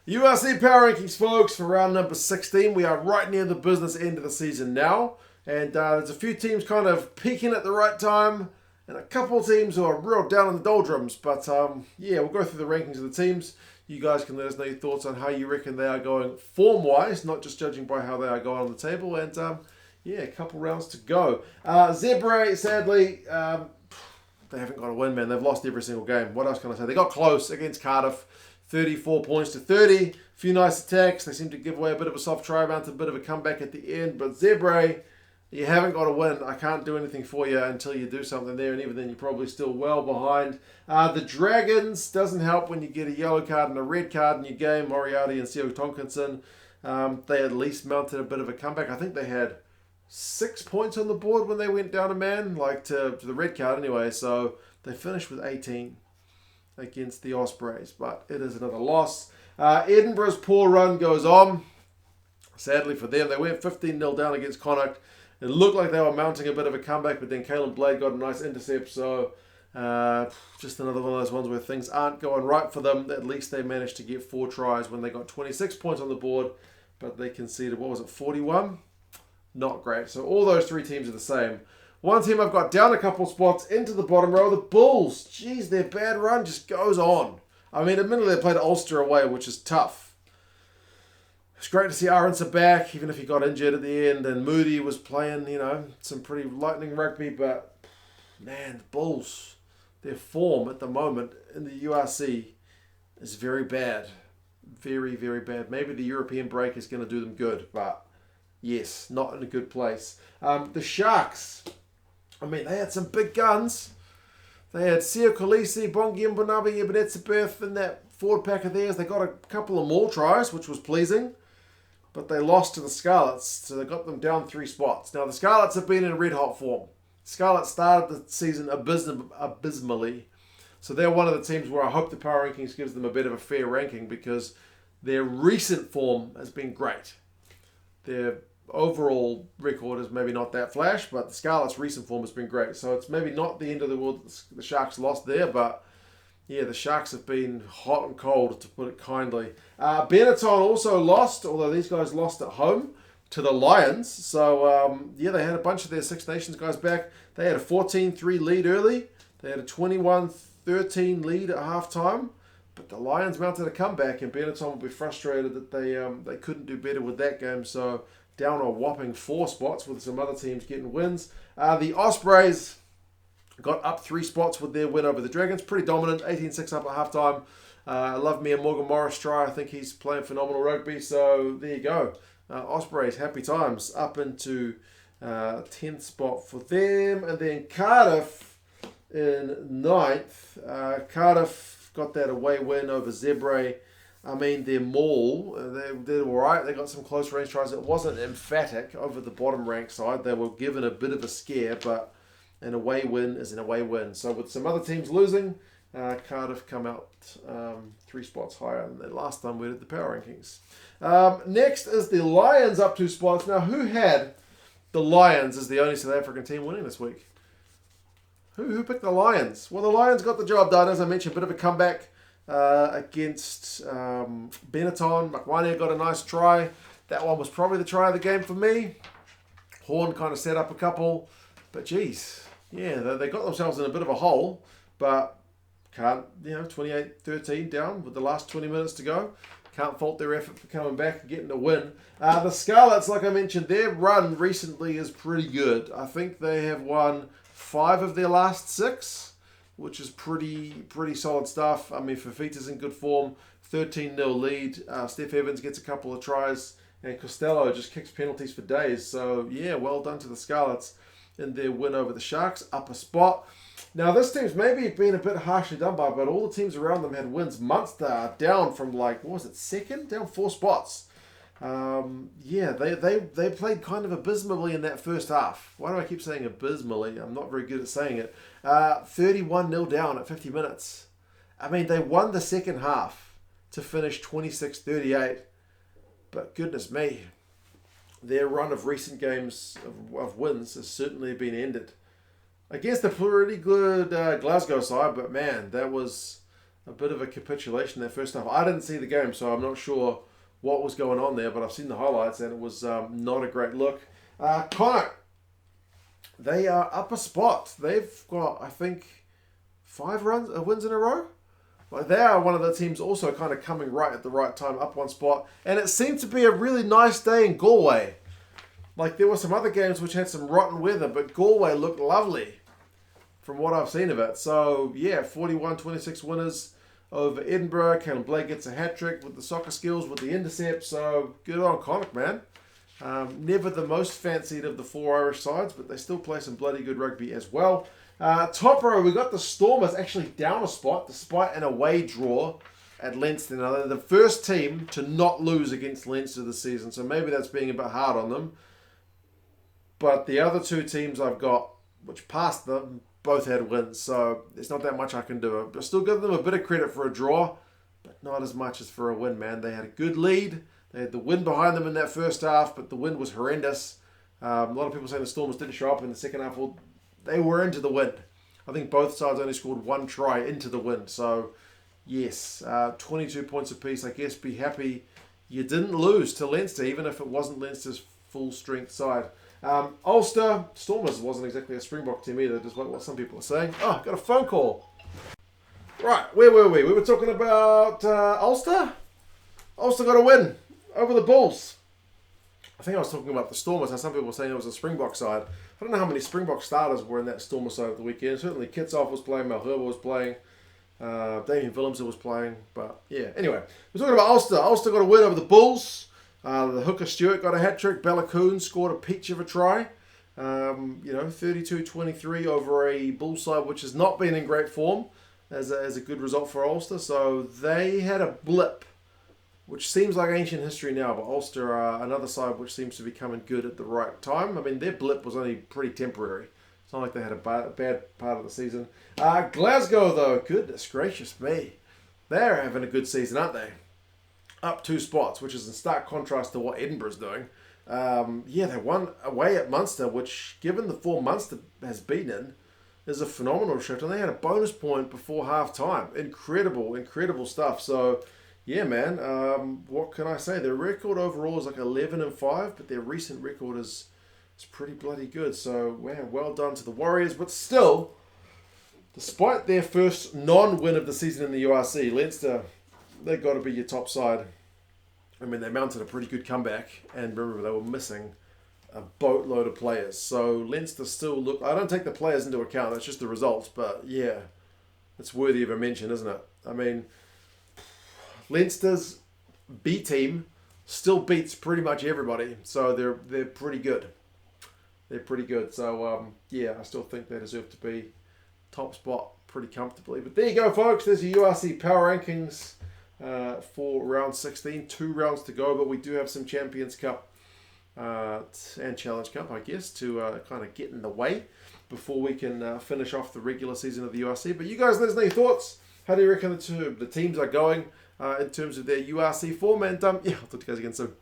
URC Power Rankings, folks, for round number 16. We are right near the business end of the season now. And there's a few teams kind of peaking at the right time. And a couple of teams who are real down in the doldrums. But yeah, we'll go through the rankings of the teams. You guys can let us know your thoughts on how you reckon they are going form-wise, not just judging by how they are going on the table. And yeah, a couple rounds to go. Zebre, sadly, they haven't got a win, man. They've lost every single game. What else can I say? They got close against Cardiff. 34 points to 30. A few nice attacks. They seem to give away a bit of a soft try, mounted a bit of a comeback at the end. But Zebre, you haven't got a win. I can't do anything for you until you do something there. And even then, you're probably still well behind. The Dragons doesn't help when you get a yellow card and a red card in your game. Moriarty and Seo Tonkinson. They at least mounted a bit of a comeback. I think they had 6 points on the board when they went down a man, like to the red card anyway. So they finished with 18. Against the Ospreys, but it is another loss. Edinburgh's poor run goes on. Sadly for them, they went 15-0 down against Connacht. It looked like they were mounting a bit of a comeback, but then Caelan Blade got a nice intercept, so just another one of those ones where things aren't going right for them. At least they managed to get 4 tries when they got 26 points on the board, but they conceded, 41? Not great. So all those 3 teams are the same. One team I've got down a couple spots into the bottom row, the Bulls. Jeez, their bad run just goes on. I mean, admittedly, they played Ulster away, which is tough. It's great to see Aronson back, even if he got injured at the end, and Moody was playing, some pretty lightning rugby, but, man, the Bulls, their form at the moment in the URC is very bad. Very, very bad. Maybe the European break is going to do them good, but, yes, not in a good place. The Sharks... I mean, they had some big guns. They had Seo Kolisi, Bongi Mbonabi, Ebenetsabeth in that forward pack of theirs. They got a couple of more tries, which was pleasing. But they lost to the Scarlets, so they got them down 3 spots. Now, the Scarlets have been in red-hot form. Scarlets started the season abysmally. So they're one of the teams where I hope the Power Rankings gives them a bit of a fair ranking because their recent form has been great. Their overall record is maybe not that flash, but the Scarlets' recent form has been great. So it's maybe not the end of the world that the Sharks lost there, but yeah, the Sharks have been hot and cold, to put it kindly. Benetton also lost, although these guys lost at home to the Lions. So yeah, they had a bunch of their Six Nations guys back. They had a 14-3 lead early. They had a 21-13 lead at halftime. But the Lions mounted a comeback, and Benetton will be frustrated that they couldn't do better with that game. So down a whopping 4 spots with some other teams getting wins. The Ospreys got up 3 spots with their win over the Dragons. Pretty dominant, 18-6 up at halftime. I love me a Morgan Morris try. I think he's playing phenomenal rugby. So there you go. Ospreys, happy times, up into 10th spot for them. And then Cardiff in 9th. Cardiff got that away win over Zebre. I mean, their maul, they did all right. They got some close range tries. It wasn't emphatic over the bottom rank side. They were given a bit of a scare, but an away win is an away win. So with some other teams losing, Cardiff come out 3 spots higher than the last time we did the Power Rankings. Next is the Lions up 2 spots. Now, who had the Lions as the only South African team winning this week? Who picked the Lions? Well, the Lions got the job done. As I mentioned, a bit of a comeback against Benetton. Makwane got a nice try. That one was probably the try of the game for me. Horn kind of set up a couple. But geez, yeah, they got themselves in a bit of a hole. But can't, 28-13 down with the last 20 minutes to go. Can't fault their effort for coming back and getting a win. The Scarlets, like I mentioned, their run recently is pretty good. I think they have won 5 of their last 6. Which is pretty solid stuff. I mean, Fafita's in good form. 13-0 lead. Steph Evans gets a couple of tries. And Costello just kicks penalties for days. So, yeah, well done to the Scarlets in their win over the Sharks. Up a spot. Now, this team's maybe been a bit harshly done by, but all the teams around them had wins. Munster down from, second? Down 4 spots. Yeah, they played kind of abysmally in that first half. Why do I keep saying abysmally? I'm not very good at saying it. 31-0 down at 50 minutes. I mean, they won the second half to finish 26-38. But goodness me, their run of recent games of wins has certainly been ended. Against a pretty good Glasgow side, but man, that was a bit of a capitulation in that first half. I didn't see the game, so I'm not sure what was going on there, but I've seen the highlights and it was not a great look. Connacht, they are up a spot. They've got, I think, 5 wins in a row. Like, they are one of the teams also kind of coming right at the right time, up one spot. And it seemed to be a really nice day in Galway. Like, there were some other games which had some rotten weather, but Galway looked lovely from what I've seen of it. So, yeah, 41-26 winners over Edinburgh. Callum Blake gets a hat-trick with the soccer skills, with the intercept. So, good on Connacht, man. Never the most fancied of the 4 Irish sides, but they still play some bloody good rugby as well. Top row, we got the Stormers actually down a spot despite an away draw at Leinster. Now, they're the first team to not lose against Leinster this season, so maybe that's being a bit hard on them. But the other 2 teams I've got, which passed them, both had wins, so there's not that much I can do. But still give them a bit of credit for a draw, but not as much as for a win, man. They had a good lead. They had the wind behind them in that first half, but the wind was horrendous. A lot of people saying the Stormers didn't show up in the second half. Well, they were into the wind. I think both sides only scored 1 try into the wind. So, yes, 22 points apiece. I guess be happy you didn't lose to Leinster, even if it wasn't Leinster's full-strength side. Ulster, Stormers wasn't exactly a Springbok team either, despite what some people are saying. Oh, got a phone call. Right, where were we? We were talking about Ulster. Ulster got a win over the Bulls. I think I was talking about the Stormers, how some people were saying it was a Springbok side. I don't know how many Springbok starters were in that Stormer side of the weekend. Certainly Kitsoff was playing, Malherbe was playing, Damien Willemse was playing. But yeah, anyway, we're talking about Ulster. Ulster got a win over the Bulls. The hooker Stewart got a hat-trick. Bella Coon scored a peach of a try. 32-23 over a Bull side which has not been in great form as a good result for Ulster. So they had a blip, which seems like ancient history now, but Ulster are another side which seems to be coming good at the right time. I mean, their blip was only pretty temporary. It's not like they had a bad part of the season. Glasgow, though, goodness gracious me. They're having a good season, aren't they? Up 2 spots, which is in stark contrast to what Edinburgh's doing. They won away at Munster, which, given the form Munster has been in, is a phenomenal shift. And they had a bonus point before half-time. Incredible stuff. So, yeah, man, what can I say? Their record overall is like 11-5, but their recent record is pretty bloody good. So, well done to the Warriors. But still, despite their first non-win of the season in the URC, Leinster, they've got to be your top side. I mean, they mounted a pretty good comeback, and remember, they were missing a boatload of players. So, Leinster still look... I don't take the players into account, that's just the results, but yeah, it's worthy of a mention, isn't it? I mean, Leinster's B team still beats pretty much everybody, so they're pretty good. They're pretty good. So I still think they deserve to be top spot pretty comfortably. But there you go, folks. There's your URC power rankings for round 16. 2 rounds to go, but we do have some Champions Cup and Challenge Cup, I guess, to kind of get in the way before we can finish off the regular season of the URC. But you guys, let us know your thoughts. How do you reckon the teams are going in terms of their URC form? And I'll talk to you guys again soon.